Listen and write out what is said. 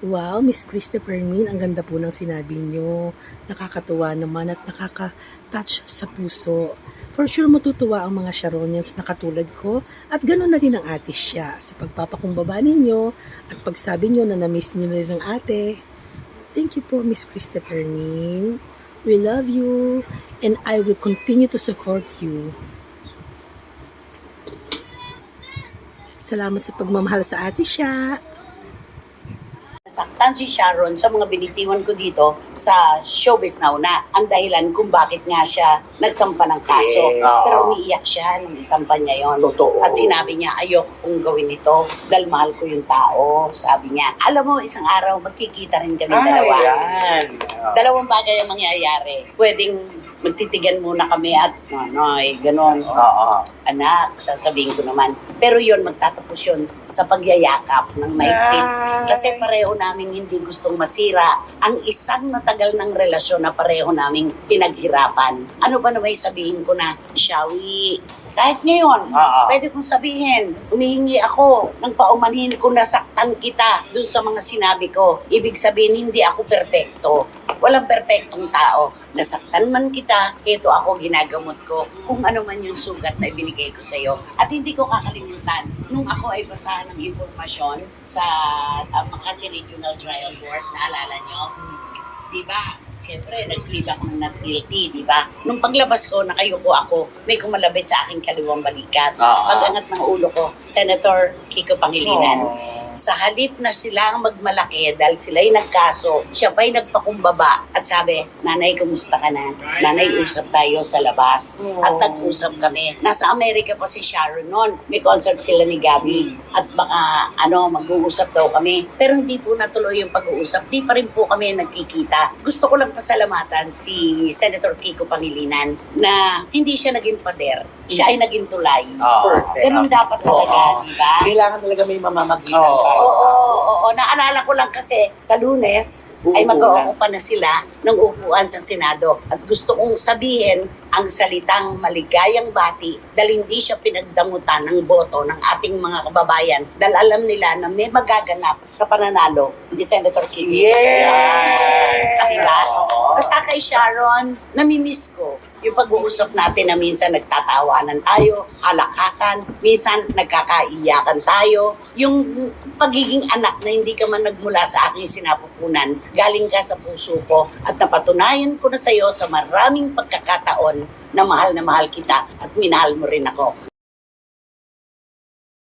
Wow, Miss Christopher Min, ang ganda po ng sinabi nyo. Nakakatuwa naman at nakaka-touch sa puso. For sure matutuwa ang mga Sharonians na katulad ko at gano'n na rin ang ate siya sa pagpapakumbaba ninyo at pagsabi nyo na na-miss nyo na rin ang ate. Thank you po, Miss Christopher Min. We love you and I will continue to support you. Salamat sa pagmamahal sa ate siya. Nasaktan si Sharon sa mga binitiwan ko dito sa Showbiz Now na ang dahilan kung bakit nga siya nagsampa ng kaso. Pero umiiyak siya nung isampa niya yon. Totoo. At sinabi niya, ayoko kong gawin ito dahil mahal ko yung tao. Sabi niya, alam mo, isang araw magkikita rin kami dalawa. Ayan. Dalawang bagay ang mangyayari. Pwedeng magtitigan muna kami at ganon. Anak, sasabihin ko naman. Pero yon magtatapos yun sa pagyayakap ng maigpit. Kasi pareho namin hindi gustong masira ang isang matagal ng relasyon na pareho naming pinaghirapan. Ano ba na may sabihin ko na, Shawi, kahit ngayon, pwede kong sabihin, humihingi ako ng paumanhin kung nasaktan kita dun sa mga sinabi ko. Ibig sabihin, hindi ako perpekto. Walang perpektong tao. Nasaktan man kita, ito ako ginagamot ko kung ano man yung sugat na ibinigay ko sa'yo. At hindi ko kakalimutan, nung ako ay basahan ng impormasyon sa Makati Regional Trial Court, naalala nyo? Diba? Siyempre, nag-plead ako ng not guilty, di ba? Nung paglabas ko, nakayuko ako, may kumalabit sa aking kaliwang balikat. Pag-angat ng ulo ko, Senator Kiko Pangilinan. Sa halip na silang magmalaki dahil sila'y nagkaso, siya pa'y nagpakumbaba at sabi, Nanay, kumusta ka na? Nanay, usap tayo sa labas. At nag-usap kami. Nasa Amerika pa si Sharon noon. May concert sila ni Gabby. At baka, mag-uusap daw kami. Pero hindi po natuloy yung pag-uusap. Di pa rin po kami nagkikita. Gusto ko lang pasalamatan si Senator Kiko Pangilinan na hindi siya naging pader. Siya ay naging tulay. Ganun dapat talaga, di ba? Kailangan talaga may mamamagitan pa. Oo. Naalala ko lang kasi sa Lunes ay mag-uupa na sila ng upuan sa Senado. At gusto kong sabihin ang salitang maligayang bati dahil hindi siya pinagdamutan ng boto ng ating mga kababayan dahil alam nila na may magaganap sa pananalo ni Senator Kiko. Diba? Basta kay Sharon, namimiss ko yung pag-uusap natin na minsan nagtatawanan tayo, halakakan, minsan nagkakaiyakan tayo. Yung pagiging anak na hindi ka man nagmula sa aking sinapupunan, galing ka sa puso ko at napatunayan ko na sa'yo sa maraming pagkakataon na mahal kita at minahal mo rin ako.